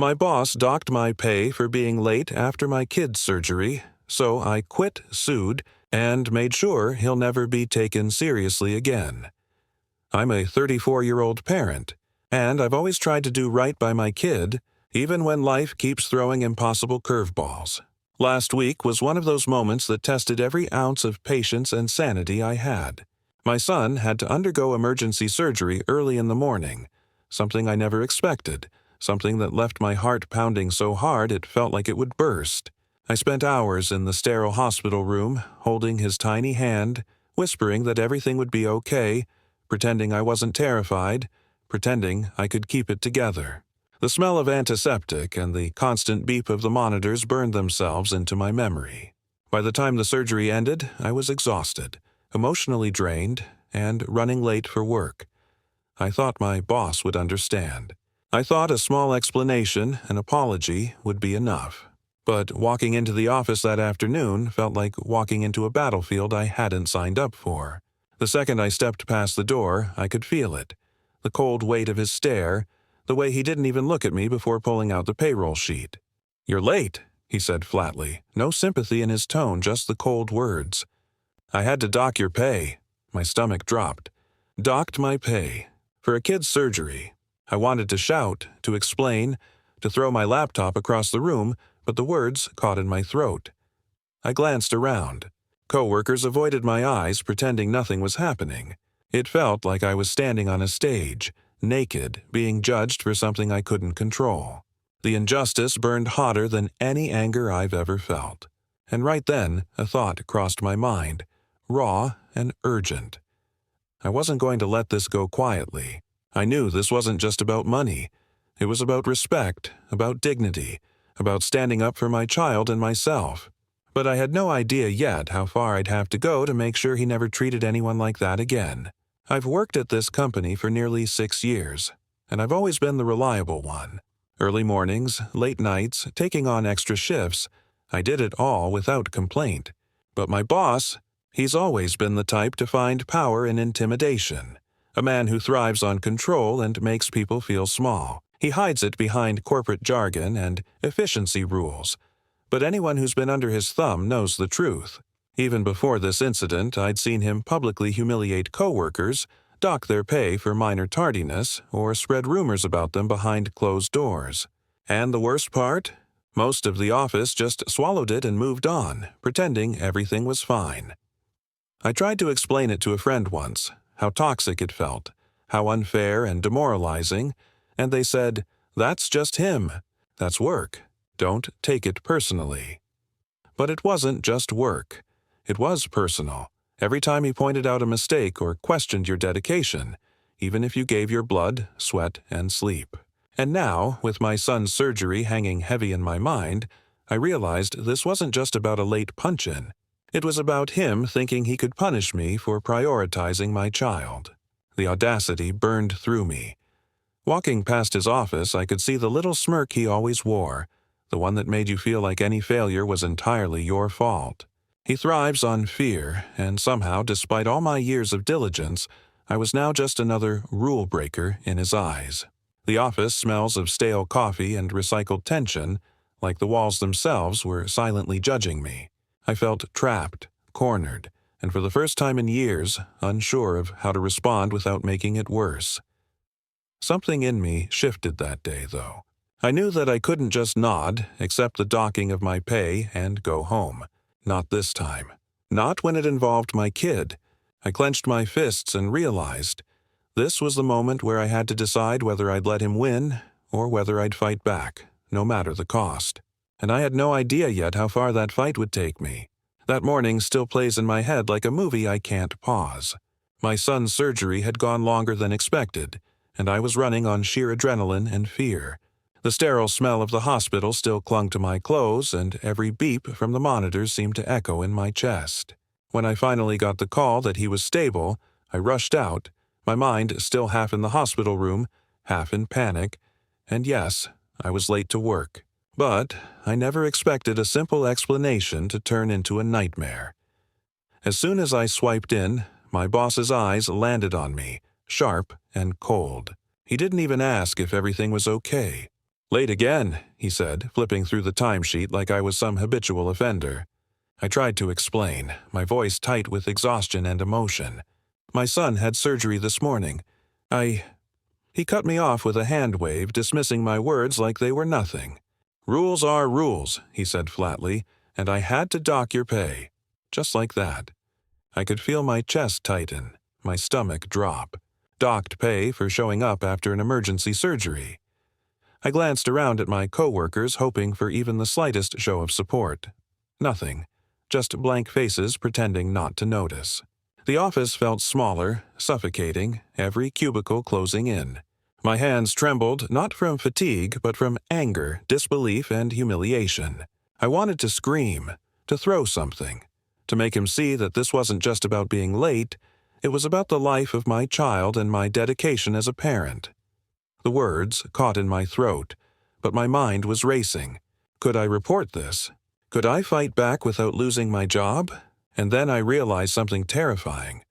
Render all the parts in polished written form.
My boss docked my pay for being late after my kid's surgery, so I quit, sued, and made sure he'll never be taken seriously again. I'm a 34-year-old parent, and I've always tried to do right by my kid, even when life keeps throwing impossible curveballs. Last week was one of those moments that tested every ounce of patience and sanity I had. My son had to undergo emergency surgery early in the morning, something I never expected, something that left my heart pounding so hard it felt like it would burst. I spent hours in the sterile hospital room, holding his tiny hand, whispering that everything would be okay, pretending I wasn't terrified, pretending I could keep it together. The smell of antiseptic and the constant beep of the monitors burned themselves into my memory. By the time the surgery ended, I was exhausted, emotionally drained, and running late for work. I thought my boss would understand. I thought a small explanation, an apology, would be enough. But walking into the office that afternoon felt like walking into a battlefield I hadn't signed up for. The second I stepped past the door, I could feel it. The cold weight of his stare, the way he didn't even look at me before pulling out the payroll sheet. "You're late," he said flatly. No sympathy in his tone, just the cold words. "I had to dock your pay." My stomach dropped. Docked my pay. For a kid's surgery. I wanted to shout, to explain, to throw my laptop across the room, but the words caught in my throat. I glanced around. Coworkers avoided my eyes, pretending nothing was happening. It felt like I was standing on a stage, naked, being judged for something I couldn't control. The injustice burned hotter than any anger I've ever felt. And right then, a thought crossed my mind, raw and urgent. I wasn't going to let this go quietly. I knew this wasn't just about money. It was about respect, about dignity, about standing up for my child and myself. But I had no idea yet how far I'd have to go to make sure he never treated anyone like that again. I've worked at this company for nearly 6 years, and I've always been the reliable one. Early mornings, late nights, taking on extra shifts, I did it all without complaint. But my boss, he's always been the type to find power in intimidation. A man who thrives on control and makes people feel small. He hides it behind corporate jargon and efficiency rules. But anyone who's been under his thumb knows the truth. Even before this incident, I'd seen him publicly humiliate coworkers, dock their pay for minor tardiness, or spread rumors about them behind closed doors. And the worst part? Most of the office just swallowed it and moved on, pretending everything was fine. I tried to explain it to a friend once, how toxic it felt, how unfair and demoralizing, and they said, "That's just him. That's work. Don't take it personally." But it wasn't just work. It was personal. Every time he pointed out a mistake or questioned your dedication, even if you gave your blood, sweat, and sleep. And now, with my son's surgery hanging heavy in my mind, I realized this wasn't just about a late punch-in. It was about him thinking he could punish me for prioritizing my child. The audacity burned through me. Walking past his office, I could see the little smirk he always wore, the one that made you feel like any failure was entirely your fault. He thrives on fear, and somehow, despite all my years of diligence, I was now just another rule breaker in his eyes. The office smells of stale coffee and recycled tension, like the walls themselves were silently judging me. I felt trapped, cornered, and for the first time in years, unsure of how to respond without making it worse. Something in me shifted that day, though. I knew that I couldn't just nod, accept the docking of my pay, and go home. Not this time. Not when it involved my kid. I clenched my fists and realized this was the moment where I had to decide whether I'd let him win or whether I'd fight back, no matter the cost. And I had no idea yet how far that fight would take me. That morning still plays in my head like a movie I can't pause. My son's surgery had gone longer than expected, and I was running on sheer adrenaline and fear. The sterile smell of the hospital still clung to my clothes, and every beep from the monitors seemed to echo in my chest. When I finally got the call that he was stable, I rushed out, my mind still half in the hospital room, half in panic, and yes, I was late to work. But I never expected a simple explanation to turn into a nightmare. As soon as I swiped in, my boss's eyes landed on me, sharp and cold. He didn't even ask if everything was okay. Late again, he said, flipping through the timesheet like I was some habitual offender. I tried to explain, my voice tight with exhaustion and emotion. My son had surgery this morning. He cut me off with a hand wave, dismissing my words like they were nothing. Rules are rules, he said flatly, and I had to dock your pay. Just like that. I could feel my chest tighten, my stomach drop. Docked pay for showing up after an emergency surgery. I glanced around at my coworkers, hoping for even the slightest show of support. Nothing. Just blank faces pretending not to notice. The office felt smaller, suffocating, every cubicle closing in. My hands trembled, not from fatigue, but from anger, disbelief, and humiliation. I wanted to scream, to throw something, to make him see that this wasn't just about being late, it was about the life of my child and my dedication as a parent. The words caught in my throat, but my mind was racing. Could I report this? Could I fight back without losing my job? And then I realized something terrifying.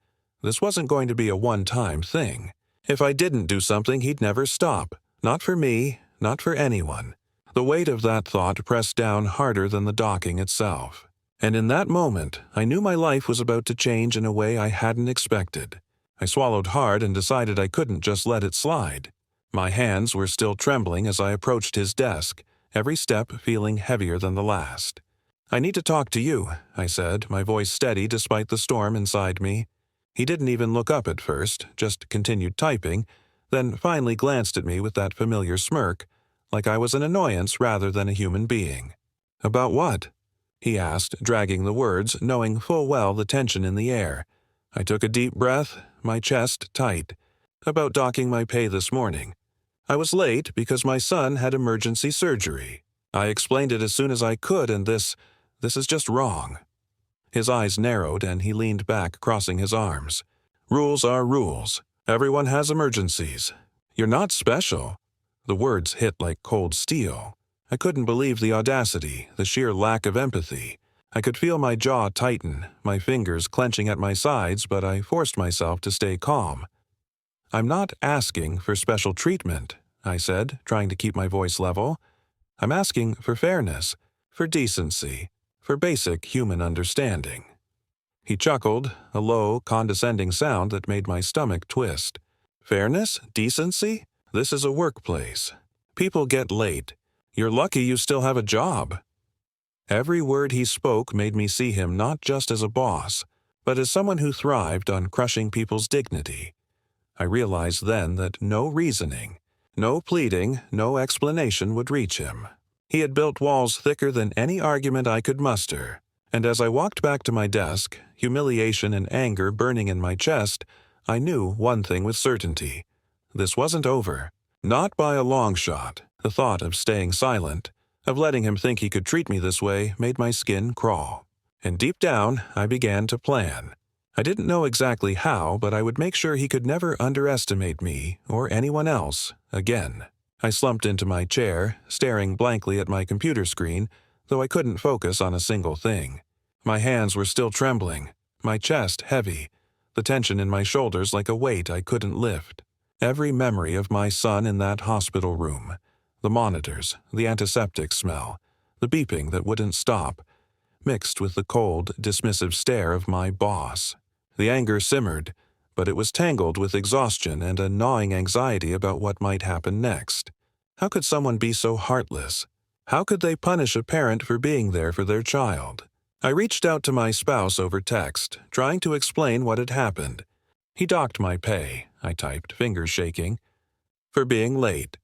This wasn't going to be a one-time thing. If I didn't do something, he'd never stop. Not for me, not for anyone. The weight of that thought pressed down harder than the docking itself. And in that moment, I knew my life was about to change in a way I hadn't expected. I swallowed hard and decided I couldn't just let it slide. My hands were still trembling as I approached his desk, every step feeling heavier than the last. I need to talk to you, I said, my voice steady despite the storm inside me. He didn't even look up at first, just continued typing, then finally glanced at me with that familiar smirk, like I was an annoyance rather than a human being. About what? He asked, dragging the words, knowing full well the tension in the air. I took a deep breath, my chest tight. About docking my pay this morning. I was late because my son had emergency surgery. I explained it as soon as I could, and this is just wrong. His eyes narrowed and he leaned back, crossing his arms. Rules are rules. Everyone has emergencies. You're not special. The words hit like cold steel. I couldn't believe the audacity, the sheer lack of empathy. I could feel my jaw tighten, my fingers clenching at my sides, but I forced myself to stay calm. I'm not asking for special treatment, I said, trying to keep my voice level. I'm asking for fairness, for decency, for basic human understanding. He chuckled, a low, condescending sound that made my stomach twist. Fairness? Decency? This is a workplace. People get late. You're lucky you still have a job. Every word he spoke made me see him not just as a boss, but as someone who thrived on crushing people's dignity. I realized then that no reasoning, no pleading, no explanation would reach him. He had built walls thicker than any argument I could muster, and as I walked back to my desk, humiliation and anger burning in my chest, I knew one thing with certainty. This wasn't over. Not by a long shot. The thought of staying silent, of letting him think he could treat me this way, made my skin crawl. And deep down, I began to plan. I didn't know exactly how, but I would make sure he could never underestimate me, or anyone else, again. I slumped into my chair, staring blankly at my computer screen, though I couldn't focus on a single thing. My hands were still trembling, my chest heavy, the tension in my shoulders like a weight I couldn't lift. Every memory of my son in that hospital room, the monitors, the antiseptic smell, the beeping that wouldn't stop, mixed with the cold, dismissive stare of my boss. The anger simmered, but it was tangled with exhaustion and a gnawing anxiety about what might happen next. How could someone be so heartless? How could they punish a parent for being there for their child? I reached out to my spouse over text, trying to explain what had happened. He docked my pay, I typed, fingers shaking, for being late.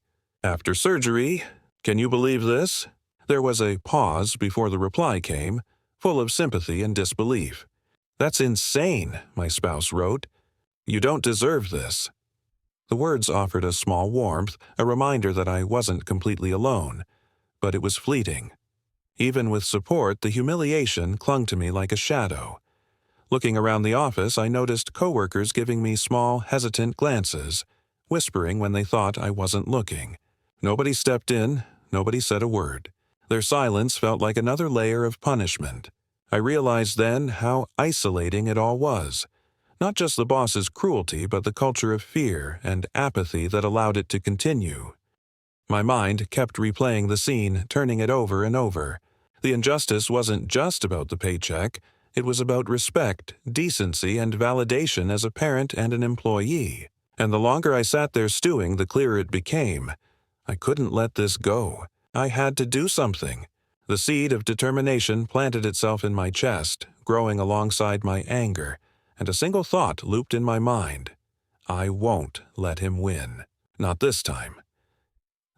After surgery, can you believe this? There was a pause before the reply came, full of sympathy and disbelief. That's insane, my spouse wrote. You don't deserve this. The words offered a small warmth, a reminder that I wasn't completely alone, but it was fleeting. Even with support, the humiliation clung to me like a shadow. Looking around the office, I noticed coworkers giving me small, hesitant glances, whispering when they thought I wasn't looking. Nobody stepped in, nobody said a word. Their silence felt like another layer of punishment. I realized then how isolating it all was. Not just the boss's cruelty, but the culture of fear and apathy that allowed it to continue. My mind kept replaying the scene, turning it over and over. The injustice wasn't just about the paycheck. It was about respect, decency, and validation as a parent and an employee. And the longer I sat there stewing, the clearer it became. I couldn't let this go. I had to do something. The seed of determination planted itself in my chest, growing alongside my anger, and a single thought looped in my mind. I won't let him win. Not this time.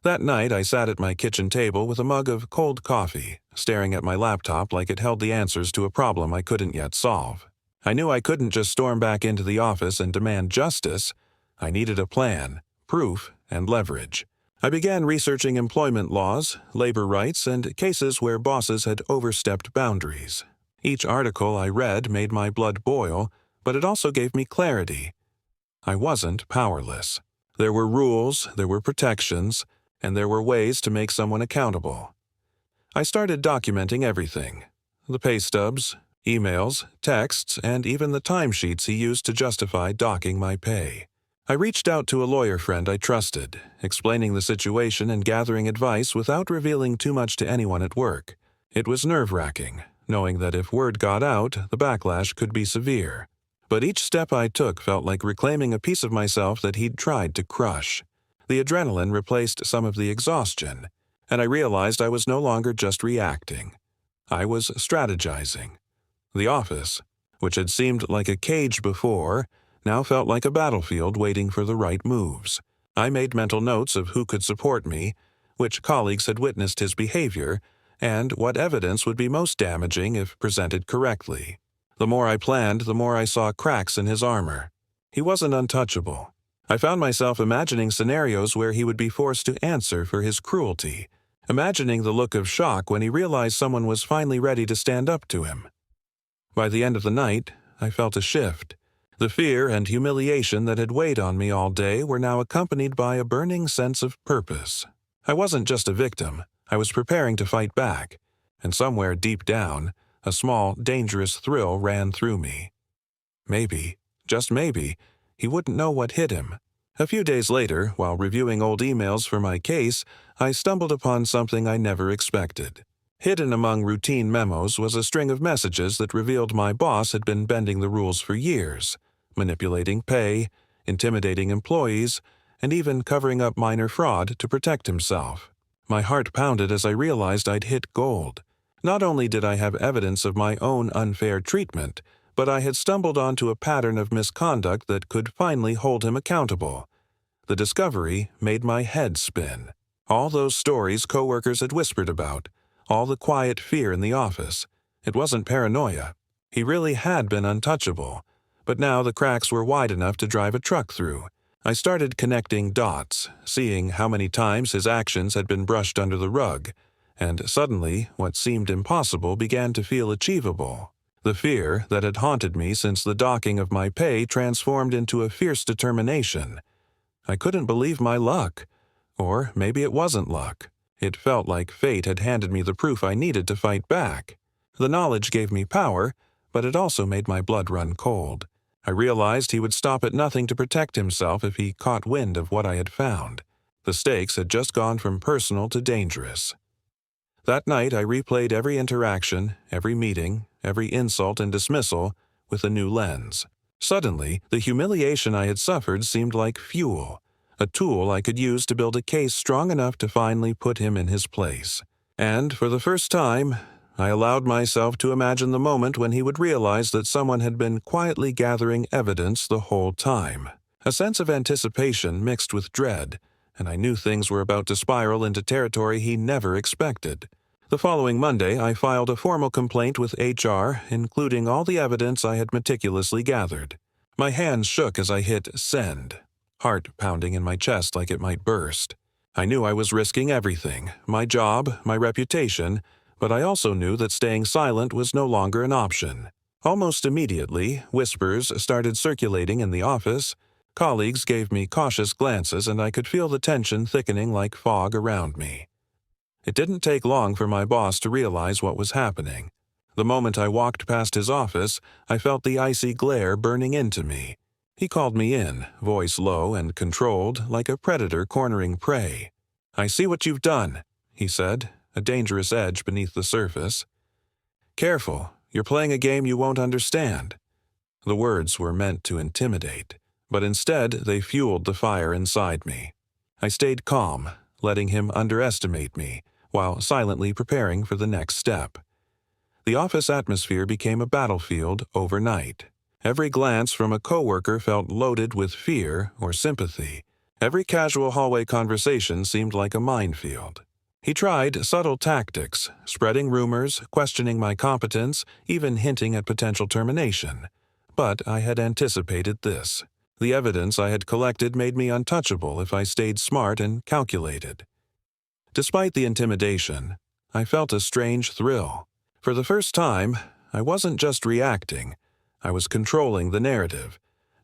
That night, I sat at my kitchen table with a mug of cold coffee, staring at my laptop like it held the answers to a problem I couldn't yet solve. I knew I couldn't just storm back into the office and demand justice. I needed a plan, proof, and leverage. I began researching employment laws, labor rights, and cases where bosses had overstepped boundaries. Each article I read made my blood boil, but it also gave me clarity. I wasn't powerless. There were rules, there were protections, and there were ways to make someone accountable. I started documenting everything: the pay stubs, emails, texts, and even the timesheets he used to justify docking my pay. I reached out to a lawyer friend I trusted, explaining the situation and gathering advice without revealing too much to anyone at work. It was nerve-wracking, knowing that if word got out, the backlash could be severe. But each step I took felt like reclaiming a piece of myself that he'd tried to crush. The adrenaline replaced some of the exhaustion, and I realized I was no longer just reacting. I was strategizing. The office, which had seemed like a cage before, now felt like a battlefield waiting for the right moves. I made mental notes of who could support me, which colleagues had witnessed his behavior, and what evidence would be most damaging if presented correctly. The more I planned, the more I saw cracks in his armor. He wasn't untouchable. I found myself imagining scenarios where he would be forced to answer for his cruelty, imagining the look of shock when he realized someone was finally ready to stand up to him. By the end of the night, I felt a shift. The fear and humiliation that had weighed on me all day were now accompanied by a burning sense of purpose. I wasn't just a victim. I was preparing to fight back, and somewhere deep down, a small, dangerous thrill ran through me. Maybe, just maybe, he wouldn't know what hit him. A few days later, while reviewing old emails for my case, I stumbled upon something I never expected. Hidden among routine memos was a string of messages that revealed my boss had been bending the rules for years, manipulating pay, intimidating employees, and even covering up minor fraud to protect himself. My heart pounded as I realized I'd hit gold. Not only did I have evidence of my own unfair treatment, but I had stumbled onto a pattern of misconduct that could finally hold him accountable. The discovery made my head spin. All those stories coworkers had whispered about, all the quiet fear in the office. It wasn't paranoia. He really had been untouchable, but now the cracks were wide enough to drive a truck through. I started connecting dots, seeing how many times his actions had been brushed under the rug, and suddenly what seemed impossible began to feel achievable. The fear that had haunted me since the docking of my pay transformed into a fierce determination. I couldn't believe my luck. Or maybe it wasn't luck. It felt like fate had handed me the proof I needed to fight back. The knowledge gave me power, but it also made my blood run cold. I realized he would stop at nothing to protect himself if he caught wind of what I had found. The stakes had just gone from personal to dangerous. That night I replayed every interaction, every meeting, every insult and dismissal with a new lens. Suddenly, the humiliation I had suffered seemed like fuel, a tool I could use to build a case strong enough to finally put him in his place. And for the first time, I allowed myself to imagine the moment when he would realize that someone had been quietly gathering evidence the whole time. A sense of anticipation mixed with dread, and I knew things were about to spiral into territory he never expected. The following Monday, I filed a formal complaint with HR, including all the evidence I had meticulously gathered. My hands shook as I hit send, heart pounding in my chest like it might burst. I knew I was risking everything, my job, my reputation, but I also knew that staying silent was no longer an option. Almost immediately, whispers started circulating in the office. Colleagues gave me cautious glances, and I could feel the tension thickening like fog around me. It didn't take long for my boss to realize what was happening. The moment I walked past his office, I felt the icy glare burning into me. He called me in, voice low and controlled, like a predator cornering prey. "I see what you've done," he said, a dangerous edge beneath the surface. "Careful, you're playing a game you won't understand." The words were meant to intimidate, but instead they fueled the fire inside me. I stayed calm, letting him underestimate me, while silently preparing for the next step. The office atmosphere became a battlefield overnight. Every glance from a coworker felt loaded with fear or sympathy. Every casual hallway conversation seemed like a minefield. He tried subtle tactics, spreading rumors, questioning my competence, even hinting at potential termination. But I had anticipated this. The evidence I had collected made me untouchable if I stayed smart and calculated. Despite the intimidation, I felt a strange thrill. For the first time, I wasn't just reacting. I was controlling the narrative,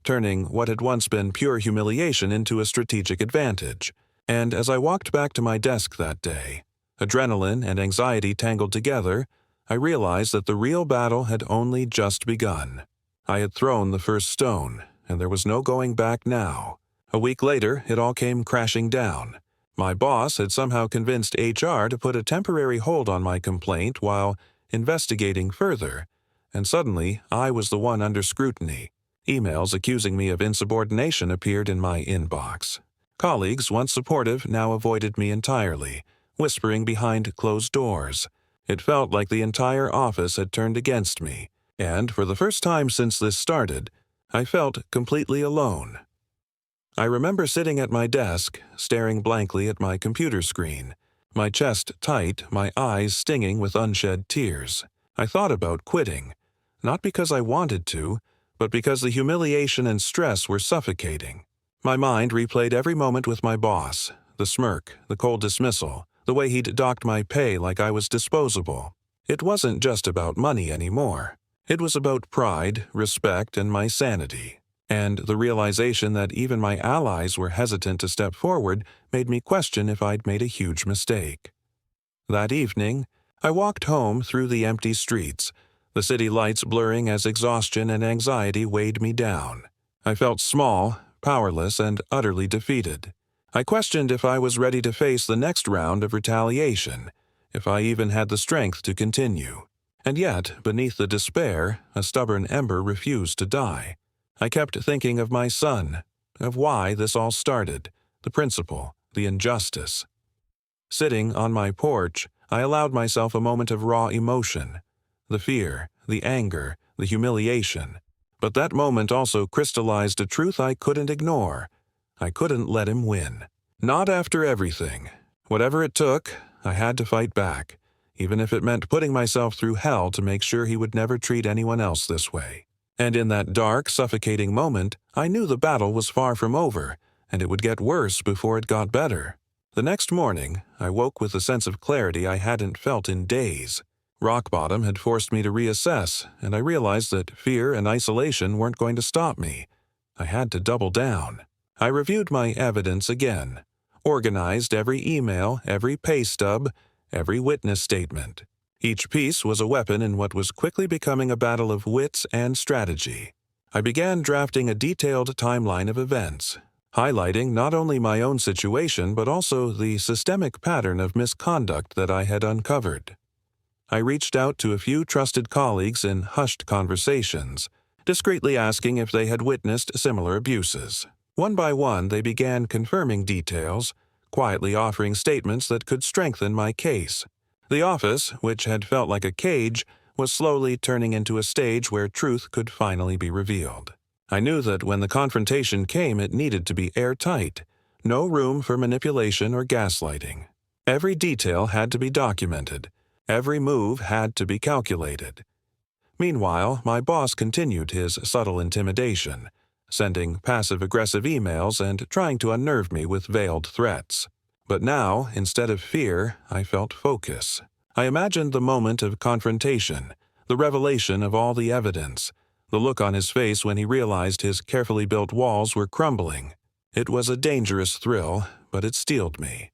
turning what had once been pure humiliation into a strategic advantage. And as I walked back to my desk that day, adrenaline and anxiety tangled together, I realized that the real battle had only just begun. I had thrown the first stone, and there was no going back now. A week later, it all came crashing down. My boss had somehow convinced HR to put a temporary hold on my complaint while investigating further, and suddenly I was the one under scrutiny. Emails accusing me of insubordination appeared in my inbox. Colleagues, once supportive, now avoided me entirely, whispering behind closed doors. It felt like the entire office had turned against me, and for the first time since this started, I felt completely alone. I remember sitting at my desk, staring blankly at my computer screen, my chest tight, my eyes stinging with unshed tears. I thought about quitting, not because I wanted to, but because the humiliation and stress were suffocating. My mind replayed every moment with my boss, the smirk, the cold dismissal, the way he'd docked my pay like I was disposable. It wasn't just about money anymore. It was about pride, respect, and my sanity. And the realization that even my allies were hesitant to step forward made me question if I'd made a huge mistake. That evening, I walked home through the empty streets, the city lights blurring as exhaustion and anxiety weighed me down. I felt small, powerless, and utterly defeated. I questioned if I was ready to face the next round of retaliation, if I even had the strength to continue. And yet, beneath the despair, a stubborn ember refused to die. I kept thinking of my son, of why this all started, the principle, the injustice. Sitting on my porch, I allowed myself a moment of raw emotion, the fear, the anger, the humiliation. But that moment also crystallized a truth I couldn't ignore. I couldn't let him win. Not after everything. Whatever it took, I had to fight back, even if it meant putting myself through hell to make sure he would never treat anyone else this way. And in that dark, suffocating moment, I knew the battle was far from over, and it would get worse before it got better. The next morning, I woke with a sense of clarity I hadn't felt in days. Rock bottom had forced me to reassess, and I realized that fear and isolation weren't going to stop me. I had to double down. I reviewed my evidence again, organized every email, every pay stub, every witness statement. Each piece was a weapon in what was quickly becoming a battle of wits and strategy. I began drafting a detailed timeline of events, highlighting not only my own situation but also the systemic pattern of misconduct that I had uncovered. I reached out to a few trusted colleagues in hushed conversations, discreetly asking if they had witnessed similar abuses. One by one, they began confirming details, quietly offering statements that could strengthen my case. The office, which had felt like a cage, was slowly turning into a stage where truth could finally be revealed. I knew that when the confrontation came, it needed to be airtight, no room for manipulation or gaslighting. Every detail had to be documented. Every move had to be calculated. Meanwhile, my boss continued his subtle intimidation, sending passive-aggressive emails and trying to unnerve me with veiled threats. But now, instead of fear, I felt focus. I imagined the moment of confrontation, the revelation of all the evidence, the look on his face when he realized his carefully built walls were crumbling. It was a dangerous thrill, but it steeled me.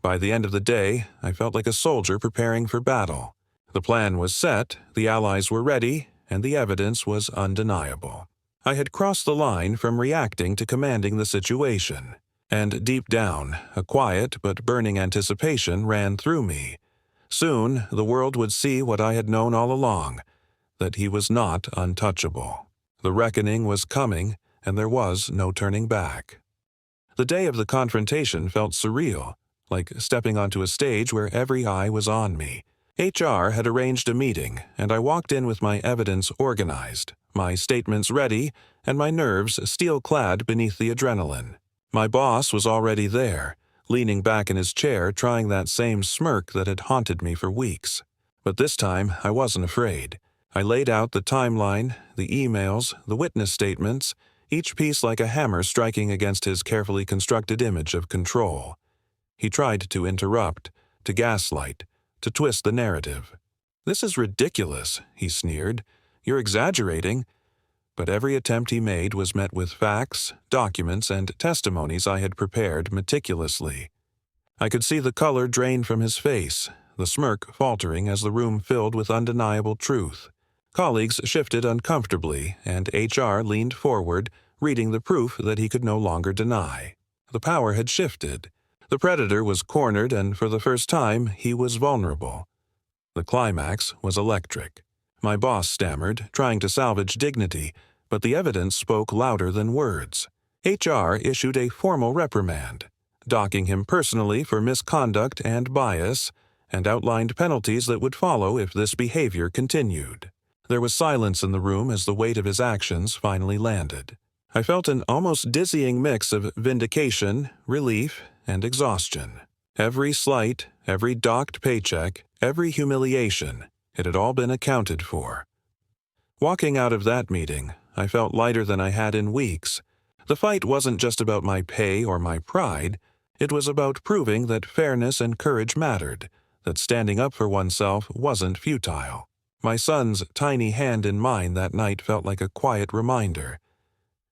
By the end of the day, I felt like a soldier preparing for battle. The plan was set, the allies were ready, and the evidence was undeniable. I had crossed the line from reacting to commanding the situation. And deep down, a quiet but burning anticipation ran through me. Soon, the world would see what I had known all along, that he was not untouchable. The reckoning was coming, and there was no turning back. The day of the confrontation felt surreal, like stepping onto a stage where every eye was on me. HR had arranged a meeting, and I walked in with my evidence organized, my statements ready, and my nerves steel-clad beneath the adrenaline. My boss was already there, leaning back in his chair trying that same smirk that had haunted me for weeks. But this time, I wasn't afraid. I laid out the timeline, the emails, the witness statements, each piece like a hammer striking against his carefully constructed image of control. He tried to interrupt, to gaslight, to twist the narrative. "This is ridiculous," he sneered. "You're exaggerating." But every attempt he made was met with facts, documents, and testimonies I had prepared meticulously. I could see the color drain from his face, the smirk faltering as the room filled with undeniable truth. Colleagues shifted uncomfortably, and HR leaned forward, reading the proof that he could no longer deny. The power had shifted. The predator was cornered, and for the first time, he was vulnerable. The climax was electric. My boss stammered, trying to salvage dignity, but the evidence spoke louder than words. HR issued a formal reprimand, docking him personally for misconduct and bias, and outlined penalties that would follow if this behavior continued. There was silence in the room as the weight of his actions finally landed. I felt an almost dizzying mix of vindication, relief, and exhaustion. Every slight, every docked paycheck, every humiliation, it had all been accounted for. Walking out of that meeting, I felt lighter than I had in weeks. The fight wasn't just about my pay or my pride. It was about proving that fairness and courage mattered, that standing up for oneself wasn't futile. My son's tiny hand in mine that night felt like a quiet reminder.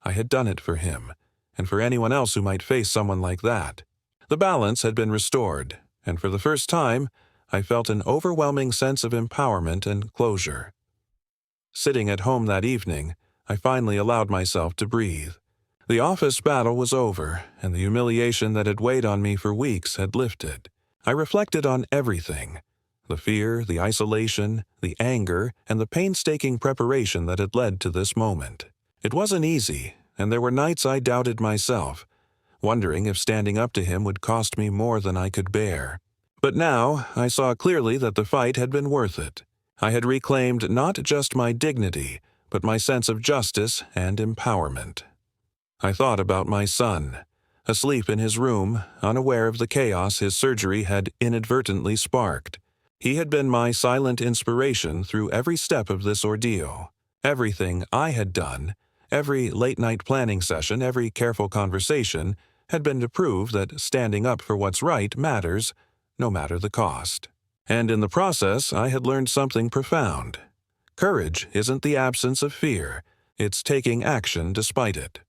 I had done it for him, and for anyone else who might face someone like that. The balance had been restored, and for the first time, I felt an overwhelming sense of empowerment and closure. Sitting at home that evening, I finally allowed myself to breathe. The office battle was over, and the humiliation that had weighed on me for weeks had lifted. I reflected on everything: the fear, the isolation, the anger, and the painstaking preparation that had led to this moment. It wasn't easy, and there were nights I doubted myself, wondering if standing up to him would cost me more than I could bear. But now I saw clearly that the fight had been worth it. I had reclaimed not just my dignity, but my sense of justice and empowerment. I thought about my son, asleep in his room, unaware of the chaos his surgery had inadvertently sparked. He had been my silent inspiration through every step of this ordeal. Everything I had done, every late-night planning session, every careful conversation, had been to prove that standing up for what's right matters, no matter the cost. And in the process, I had learned something profound. Courage isn't the absence of fear, it's taking action despite it.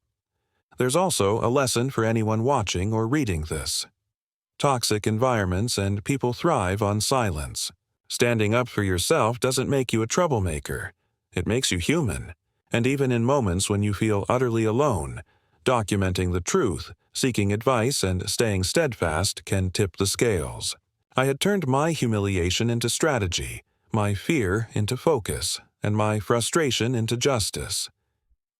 There's also a lesson for anyone watching or reading this. Toxic environments and people thrive on silence. Standing up for yourself doesn't make you a troublemaker. It makes you human. And even in moments when you feel utterly alone, documenting the truth, seeking advice, and staying steadfast can tip the scales. I had turned my humiliation into strategy, my fear into focus, and my frustration into justice.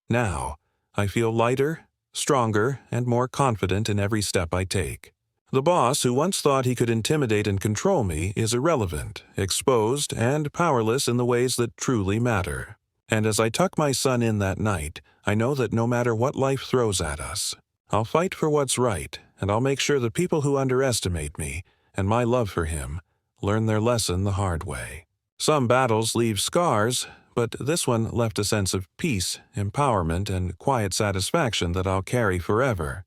Now, I feel lighter, stronger, and more confident in every step I take. The boss who once thought he could intimidate and control me is irrelevant, exposed, and powerless in the ways that truly matter. And as I tuck my son in that night, I know that no matter what life throws at us, I'll fight for what's right, and I'll make sure the people who underestimate me, and my love for him, learn their lesson the hard way. Some battles leave scars, but this one left a sense of peace, empowerment, and quiet satisfaction that I'll carry forever.